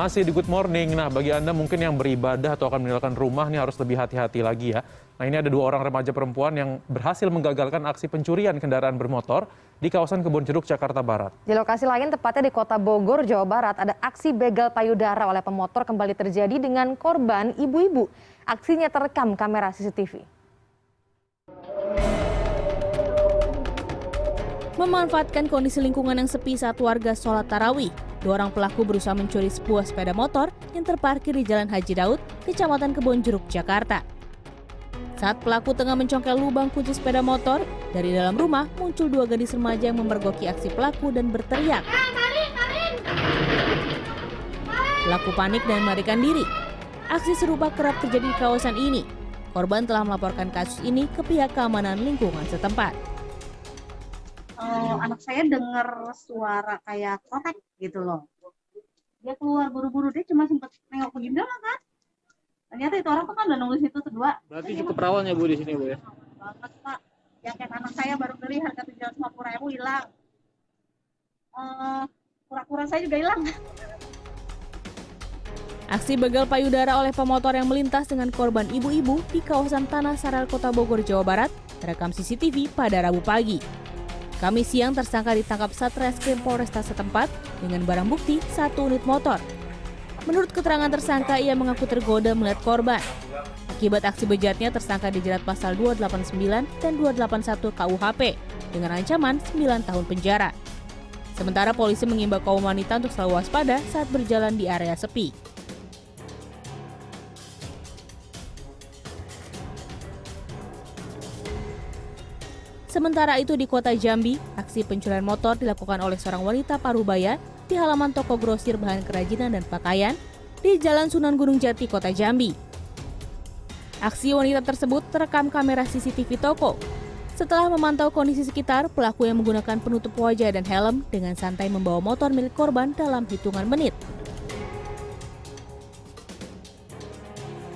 Masih di Good Morning. Nah, bagi Anda mungkin yang beribadah atau akan meninggalkan rumah ini harus lebih hati-hati lagi ya. Nah, ini ada 2 orang remaja perempuan yang berhasil menggagalkan aksi pencurian kendaraan bermotor di kawasan Kebonjeruk, Jakarta Barat. Di lokasi lain, tepatnya di Kota Bogor, Jawa Barat, ada aksi begal payudara oleh pemotor kembali terjadi dengan korban ibu-ibu. Aksinya terekam kamera CCTV. Memanfaatkan kondisi lingkungan yang sepi saat warga sholat tarawih, 2 orang pelaku berusaha mencuri sebuah sepeda motor yang terparkir di Jalan Haji Daud, Kecamatan Kebonjeruk, Jakarta. Saat pelaku tengah mencongkel lubang kunci sepeda motor, dari dalam rumah muncul 2 gadis remaja yang memergoki aksi pelaku dan berteriak. Pelaku panik dan melarikan diri. Aksi serupa kerap terjadi di kawasan ini. Korban telah melaporkan kasus ini ke pihak keamanan lingkungan setempat. Anak saya dengar suara kayak kotek gitu loh. Dia keluar buru-buru, dia cuma sempat nengok ke jendela kan. Ternyata itu orang tuh kan udah nunggu situ berdua. Berarti cukup rawan ya Bu di sini Bu ya? Banget Pak. Yang kayak anak saya baru beli harga 750.000 hilang. Kura-kura saya juga hilang. Aksi begal payudara oleh pemotor yang melintas dengan korban ibu-ibu di kawasan Tanah Saral, Kota Bogor, Jawa Barat, terekam CCTV pada Rabu pagi. Kamis siang tersangka ditangkap Satreskrim Polresta setempat dengan barang bukti 1 unit motor. Menurut keterangan tersangka, ia mengaku tergoda melihat korban. Akibat aksi bejatnya, tersangka dijerat pasal 289 dan 281 KUHP dengan ancaman 9 tahun penjara. Sementara polisi mengimbau kaum wanita untuk selalu waspada saat berjalan di area sepi. Sementara itu di Kota Jambi, aksi pencurian motor dilakukan oleh seorang wanita Parubaya di halaman toko grosir bahan kerajinan dan pakaian di Jalan Sunan Gunung Jati, Kota Jambi. Aksi wanita tersebut terekam kamera CCTV toko. Setelah memantau kondisi sekitar, pelaku yang menggunakan penutup wajah dan helm dengan santai membawa motor milik korban dalam hitungan menit.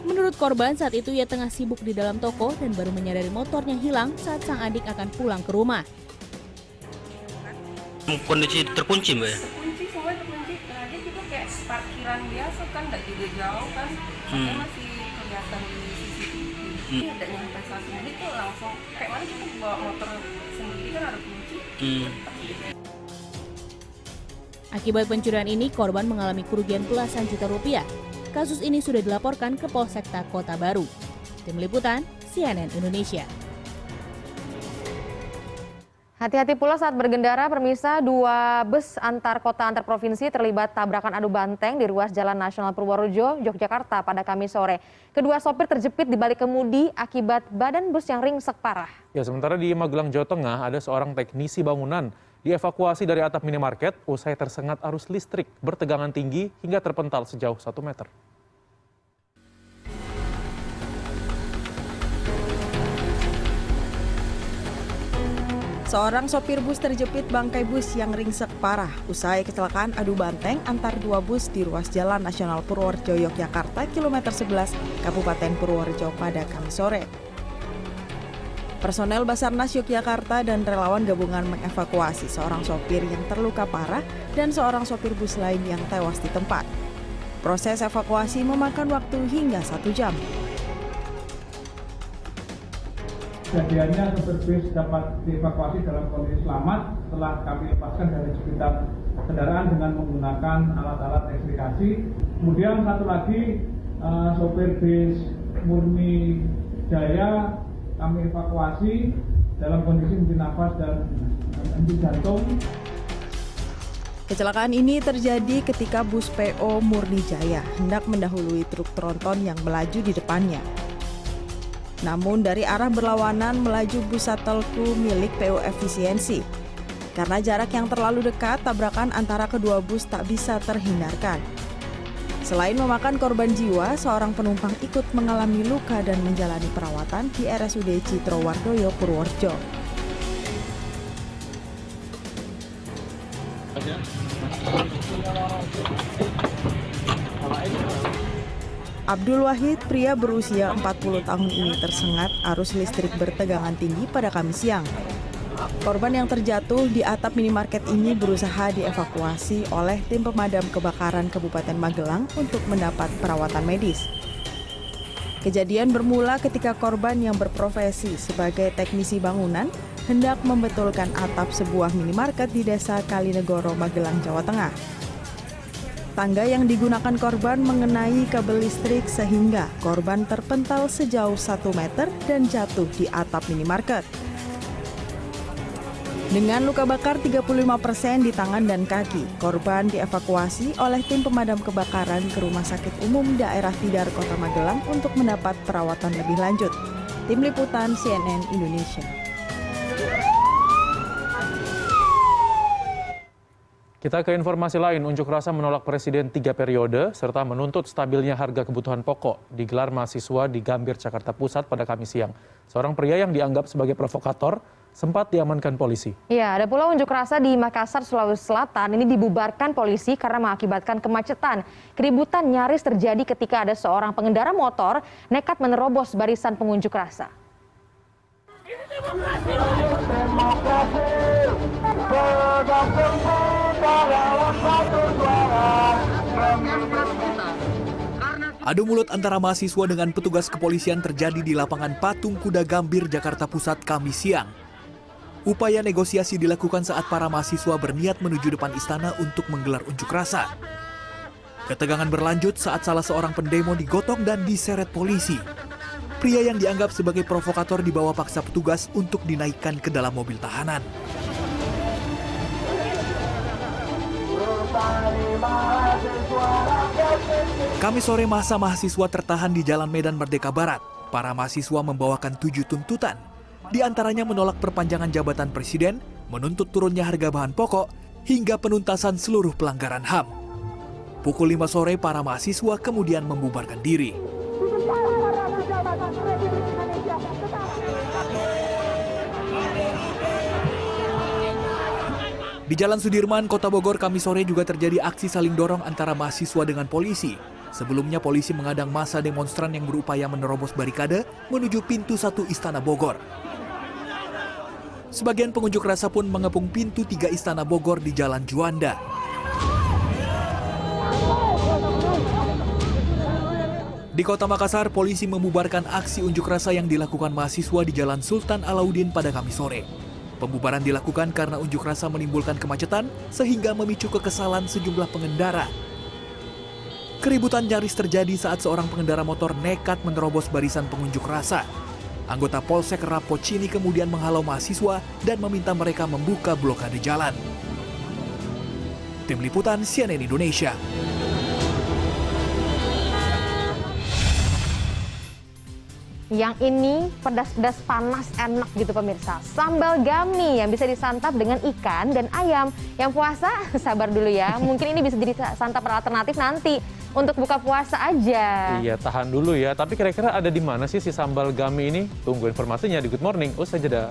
Menurut korban, saat itu ia tengah sibuk di dalam toko dan baru menyadari motornya hilang saat sang adik akan pulang ke rumah. Kondisi terkunci Mbak ya? Terkunci, semuanya terkunci. Nah, dia juga kayak parkiran biasa kan, nggak juga jauh kan. Makanya masih kelihatan di CCTV. Ini ada nyampe 1 menit tuh langsung, kayak mana kita bawa motor sendiri kan ada kunci. Akibat pencurian ini, korban mengalami kerugian belasan juta rupiah. Kasus ini sudah dilaporkan ke Polsekta Kota Baru. Tim Liputan, CNN Indonesia. Hati-hati pula saat bergendara, permisa, 2 bus antar kota antar provinsi terlibat tabrakan adu banteng di ruas Jalan Nasional Purworejo, Yogyakarta pada Kamis sore. Kedua sopir terjepit di balik kemudi akibat badan bus yang ringsek parah. Ya, sementara di Magelang, Jawa Tengah, ada seorang teknisi bangunan dievakuasi dari atap minimarket usai tersengat arus listrik bertegangan tinggi hingga terpental sejauh 1 meter. Seorang sopir bus terjepit bangkai bus yang ringsek parah usai kecelakaan adu banteng antar 2 bus di ruas Jalan Nasional Purworejo, Yogyakarta, kilometer 11, Kabupaten Purworejo pada Kamis sore. Personel Basarnas Yogyakarta dan relawan gabungan mengevakuasi seorang sopir yang terluka parah dan seorang sopir bus lain yang tewas di tempat. Proses evakuasi memakan waktu hingga 1 jam. Kejadiannya sopir bus dapat dievakuasi dalam kondisi selamat setelah kami lepaskan dari sekitar kendaraan dengan menggunakan alat-alat ekstrakasi. Kemudian satu lagi sopir bus Murni Jaya kami evakuasi dalam kondisi henti nafas dan henti jantung. Kecelakaan ini terjadi ketika bus PO Murni Jaya hendak mendahului truk tronton yang melaju di depannya. Namun dari arah berlawanan melaju bus Shuttle-Q milik PO Efisiensi. Karena jarak yang terlalu dekat, tabrakan antara kedua bus tak bisa terhindarkan. Selain memakan korban jiwa, seorang penumpang ikut mengalami luka dan menjalani perawatan di RSUD Citrowardoyo, Purworejo. Abdul Wahid, pria berusia 40 tahun ini tersengat arus listrik bertegangan tinggi pada Kamis siang. Korban yang terjatuh di atap minimarket ini berusaha dievakuasi oleh tim pemadam kebakaran Kabupaten Magelang untuk mendapat perawatan medis. Kejadian bermula ketika korban yang berprofesi sebagai teknisi bangunan hendak membetulkan atap sebuah minimarket di Desa Kalinegoro, Magelang, Jawa Tengah. Tangga yang digunakan korban mengenai kabel listrik sehingga korban terpental sejauh 1 meter dan jatuh di atap minimarket. Dengan luka bakar 35% di tangan dan kaki, korban dievakuasi oleh tim pemadam kebakaran ke Rumah Sakit Umum Daerah Tidar Kota Magelang untuk mendapat perawatan lebih lanjut. Tim Liputan CNN Indonesia. Kita ke informasi lain, unjuk rasa menolak Presiden 3 periode serta menuntut stabilnya harga kebutuhan pokok digelar mahasiswa di Gambir, Jakarta Pusat pada Kamis siang. Seorang pria yang dianggap sebagai provokator sempat diamankan polisi. Ya, ada pula unjuk rasa di Makassar, Sulawesi Selatan. Ini dibubarkan polisi karena mengakibatkan kemacetan. Keributan nyaris terjadi ketika ada seorang pengendara motor nekat menerobos barisan pengunjuk rasa. Adu mulut antara mahasiswa dengan petugas kepolisian terjadi di lapangan Patung Kuda Gambir, Jakarta Pusat, Kamis siang. Upaya negosiasi dilakukan saat para mahasiswa berniat menuju depan istana untuk menggelar unjuk rasa. Ketegangan berlanjut saat salah seorang pendemo digotong dan diseret polisi. Pria yang dianggap sebagai provokator dibawa paksa petugas untuk dinaikkan ke dalam mobil tahanan. Kamis sore massa mahasiswa tertahan di Jalan Medan Merdeka Barat. Para mahasiswa membawakan 7 tuntutan. Di antaranya menolak perpanjangan jabatan presiden, menuntut turunnya harga bahan pokok, hingga penuntasan seluruh pelanggaran HAM. Pukul 5 sore para mahasiswa kemudian membubarkan diri. Di Jalan Sudirman, Kota Bogor, Kamis sore juga terjadi aksi saling dorong antara mahasiswa dengan polisi. Sebelumnya polisi mengadang massa demonstran yang berupaya menerobos barikade menuju pintu 1 Istana Bogor. Sebagian pengunjuk rasa pun mengepung pintu 3 Istana Bogor di Jalan Juanda. Di Kota Makassar, polisi membubarkan aksi unjuk rasa yang dilakukan mahasiswa di Jalan Sultan Alauddin pada Kamis sore. Pembubaran dilakukan karena unjuk rasa menimbulkan kemacetan sehingga memicu kekesalan sejumlah pengendara. Keributan nyaris terjadi saat seorang pengendara motor nekat menerobos barisan pengunjuk rasa. Anggota Polsek Rapocini kemudian menghalau mahasiswa dan meminta mereka membuka blokade jalan. Tim Liputan CNN Indonesia. Yang ini pedas-pedas panas enak gitu pemirsa. Sambal gami yang bisa disantap dengan ikan dan ayam. Yang puasa sabar dulu ya. Mungkin ini bisa jadi santapan alternatif nanti untuk buka puasa aja. Iya, tahan dulu ya. Tapi kira-kira ada di mana sih si sambal gami ini? Tunggu informasinya di Good Morning. Usai jeda.